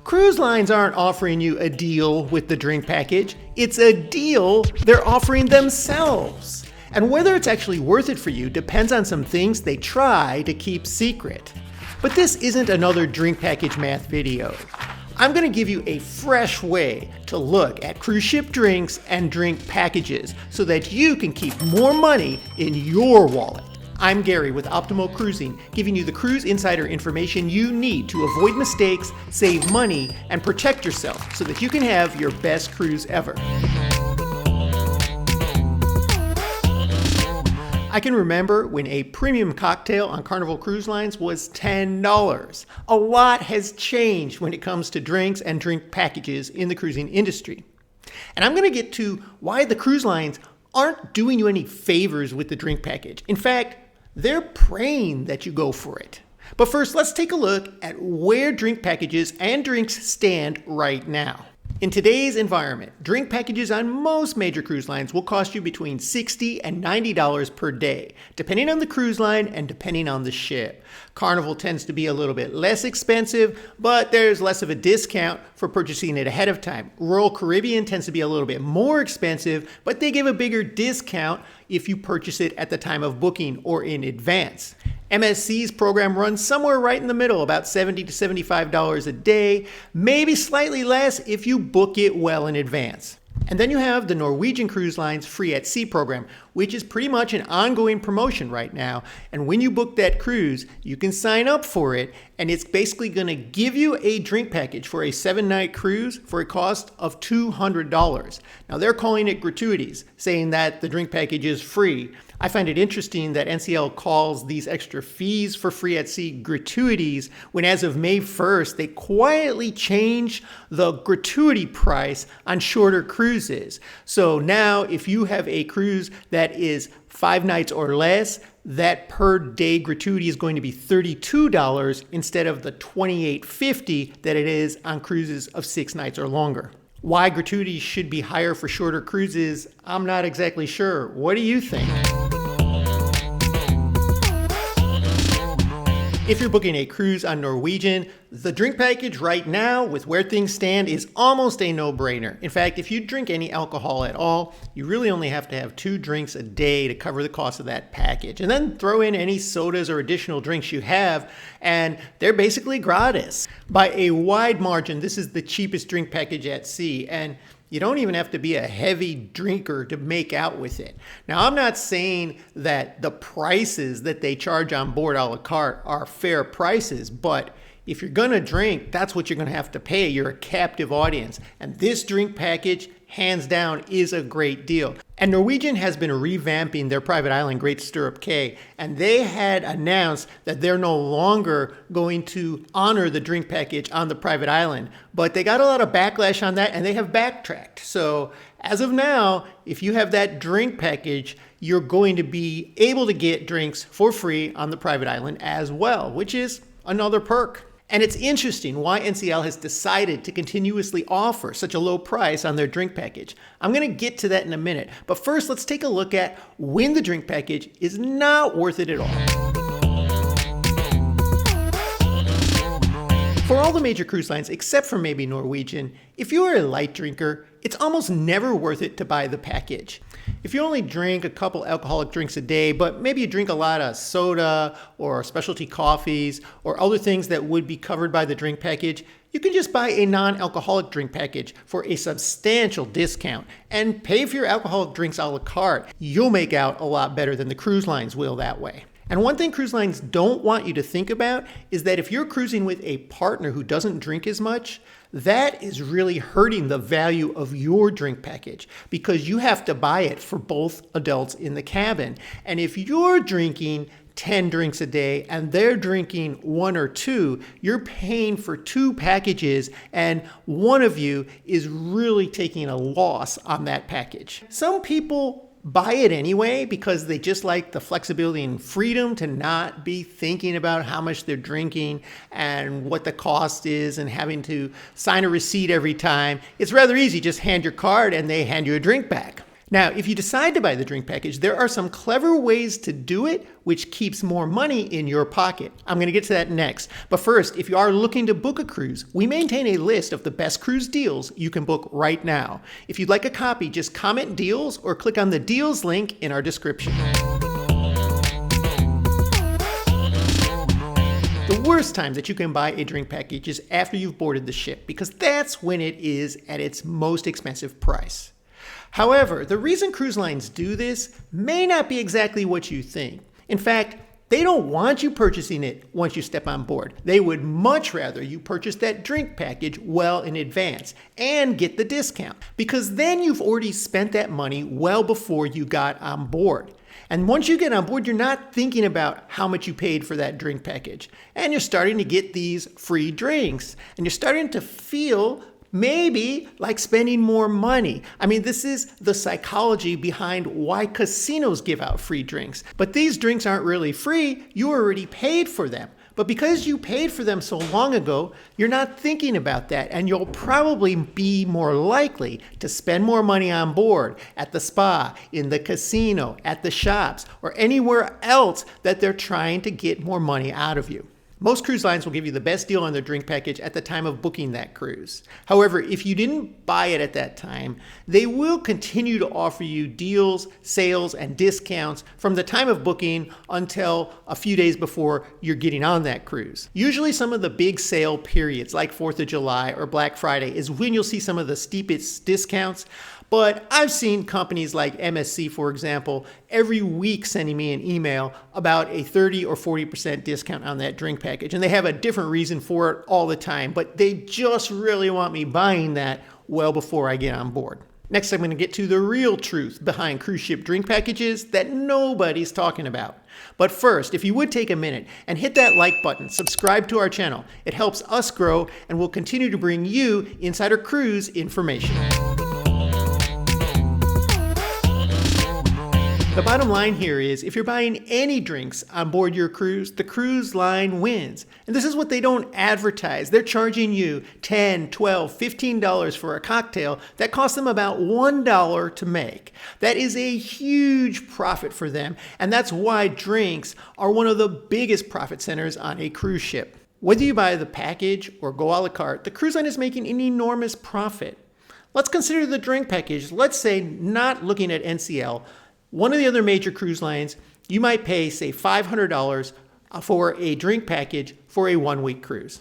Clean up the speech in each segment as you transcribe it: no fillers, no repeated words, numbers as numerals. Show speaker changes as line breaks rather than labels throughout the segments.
Cruise lines aren't offering you a deal with the drink package. It's a deal they're offering themselves. And whether it's actually worth it for you depends on some things they try to keep secret. But this isn't another drink package math video. I'm going to give you a fresh way to look at cruise ship drinks and drink packages so that you can keep more money in your wallet. I'm Gary with Optimal Cruising, giving you the cruise insider information you need to avoid mistakes, save money, and protect yourself so that you can have your best cruise ever. I can remember when a premium cocktail on Carnival Cruise Lines was $10. A lot has changed when it comes to drinks and drink packages in the cruising industry. And I'm going to get to why the cruise lines aren't doing you any favors with the drink package. In fact, they're praying that you go for it. But first, let's take a look at where drink packages and drinks stand right now. In today's environment, drink packages on most major cruise lines will cost you between $60 and $90 per day, depending on the cruise line and depending on the ship. Carnival tends to be a little bit less expensive, but there's less of a discount for purchasing it ahead of time. Royal Caribbean tends to be a little bit more expensive, but they give a bigger discount if you purchase it at the time of booking or in advance. MSC's program runs somewhere right in the middle, about $70 to $75 a day, maybe slightly less if you book it well in advance. And then you have the Norwegian Cruise Line's Free at Sea program, which is pretty much an ongoing promotion right now. And when you book that cruise, you can sign up for it, and it's basically going to give you a drink package for a 7-night cruise for a cost of $200. Now, they're calling it gratuities, saying that the drink package is free. I find it interesting that NCL calls these extra fees for Free at Sea gratuities when as of May 1st, they quietly changed the gratuity price on shorter cruises. So now if you have a cruise that is 5 nights or less, that per day gratuity is going to be $32 instead of the $28.50 that it is on cruises of 6 nights or longer. Why gratuities should be higher for shorter cruises, I'm not exactly sure. What do you think? If you're booking a cruise on Norwegian, the drink package right now, with where things stand, is almost a no-brainer. In fact, if you drink any alcohol at all, you really only have to have 2 drinks a day to cover the cost of that package. And then throw in any sodas or additional drinks you have, and they're basically gratis. By a wide margin, this is the cheapest drink package at sea, and you don't even have to be a heavy drinker to make out with it. Now, I'm not saying that the prices that they charge on board a la carte are fair prices, but if you're going to drink, that's what you're going to have to pay. You're a captive audience. And this drink package, hands down, is a great deal. And Norwegian has been revamping their private island, Great Stirrup Cay, and they had announced that they're no longer going to honor the drink package on the private island. But they got a lot of backlash on that, and they have backtracked. So as of now, if you have that drink package, you're going to be able to get drinks for free on the private island as well, which is another perk. And it's interesting why NCL has decided to continuously offer such a low price on their drink package. I'm going to get to that in a minute, but first let's take a look at when the drink package is not worth it at all. For all the major cruise lines, except for maybe Norwegian, if you are a light drinker, it's almost never worth it to buy the package. If you only drink a couple alcoholic drinks a day, but maybe you drink a lot of soda or specialty coffees or other things that would be covered by the drink package, you can just buy a non-alcoholic drink package for a substantial discount and pay for your alcoholic drinks a la carte. You'll make out a lot better than the cruise lines will that way. And one thing cruise lines don't want you to think about is that if you're cruising with a partner who doesn't drink as much, that is really hurting the value of your drink package because you have to buy it for both adults in the cabin. And if you're drinking 10 drinks a day and they're drinking 1 or 2, you're paying for 2 packages and one of you is really taking a loss on that package. Some people buy it anyway because they just like the flexibility and freedom to not be thinking about how much they're drinking and what the cost is and having to sign a receipt every time. It's rather easy. Just hand your card and they hand you a drink back. Now, if you decide to buy the drink package, there are some clever ways to do it, which keeps more money in your pocket. I'm going to get to that next. But first, if you are looking to book a cruise, we maintain a list of the best cruise deals you can book right now. If you'd like a copy, just comment deals or click on the deals link in our description. The worst time that you can buy a drink package is after you've boarded the ship, because that's when it is at its most expensive price. However, the reason cruise lines do this may not be exactly what you think. In fact, they don't want you purchasing it once you step on board. They would much rather you purchase that drink package well in advance and get the discount, because then you've already spent that money well before you got on board. And once you get on board, you're not thinking about how much you paid for that drink package. And you're starting to get these free drinks. And you're starting to feel maybe like spending more money. I mean, this is the psychology behind why casinos give out free drinks. But these drinks aren't really free. You already paid for them. But because you paid for them so long ago, you're not thinking about that, and you'll probably be more likely to spend more money on board, at the spa, in the casino, at the shops, or anywhere else that they're trying to get more money out of you. Most cruise lines will give you the best deal on their drink package at the time of booking that cruise. However, if you didn't buy it at that time, they will continue to offer you deals, sales, and discounts from the time of booking until a few days before you're getting on that cruise. Usually some of the big sale periods like 4th of July or Black Friday is when you'll see some of the steepest discounts. But I've seen companies like MSC, for example, every week sending me an email about a 30 or 40% discount on that drink package. And they have a different reason for it all the time, but they just really want me buying that well before I get on board. Next, I'm going to get to the real truth behind cruise ship drink packages that nobody's talking about. But first, if you would take a minute and hit that like button, subscribe to our channel. It helps us grow and will continue to bring you insider cruise information. The bottom line here is, if you're buying any drinks on board your cruise, the cruise line wins. And this is what they don't advertise. They're charging you $10, $12, $15 for a cocktail that costs them about $1 to make. That is a huge profit for them, and that's why drinks are one of the biggest profit centers on a cruise ship. Whether you buy the package or go a la carte, the cruise line is making an enormous profit. Let's consider the drink package. Let's say, not looking at NCL, one of the other major cruise lines, you might pay, say, $500 for a drink package for a one-week cruise.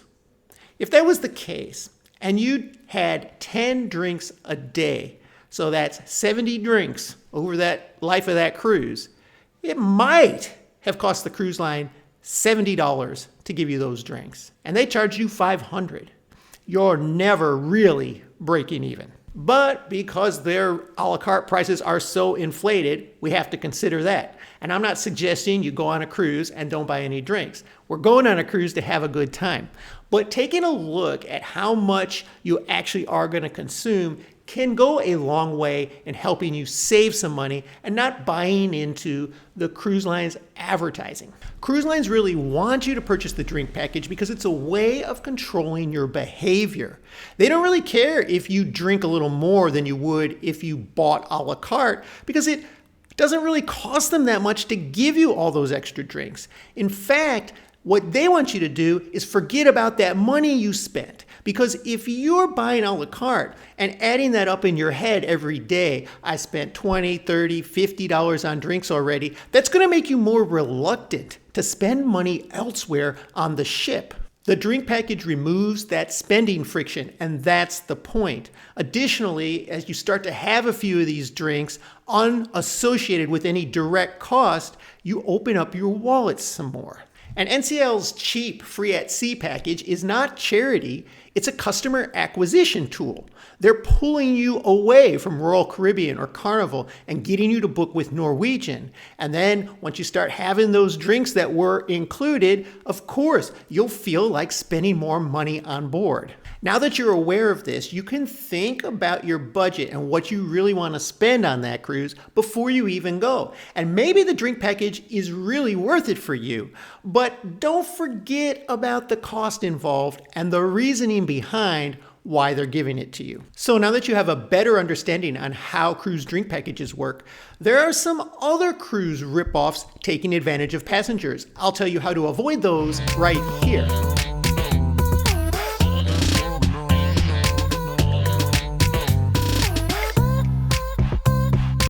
If that was the case, and you had 10 drinks a day, so that's 70 drinks over that life of that cruise, it might have cost the cruise line $70 to give you those drinks. And they charge you $500. You're never really breaking even. But because their a la carte prices are so inflated, we have to consider that. And I'm not suggesting you go on a cruise and don't buy any drinks. We're going on a cruise to have a good time. But taking a look at how much you actually are going to consume can go a long way in helping you save some money and not buying into the cruise line's advertising. Cruise lines really want you to purchase the drink package because it's a way of controlling your behavior. They don't really care if you drink a little more than you would if you bought a la carte, because it doesn't really cost them that much to give you all those extra drinks. In fact, what they want you to do is forget about that money you spent. Because if you're buying a la carte and adding that up in your head every day, I spent $20, $30, $50 on drinks already, that's going to make you more reluctant to spend money elsewhere on the ship. The drink package removes that spending friction, and that's the point. Additionally, as you start to have a few of these drinks unassociated with any direct cost, you open up your wallet some more. And NCL's cheap free at sea package is not charity, it's a customer acquisition tool. They're pulling you away from Royal Caribbean or Carnival and getting you to book with Norwegian. And then once you start having those drinks that were included, of course, you'll feel like spending more money on board. Now that you're aware of this, you can think about your budget and what you really want to spend on that cruise before you even go. And maybe the drink package is really worth it for you, but don't forget about the cost involved and the reasoning behind why they're giving it to you. So now that you have a better understanding on how cruise drink packages work, there are some other cruise ripoffs taking advantage of passengers. I'll tell you how to avoid those right here.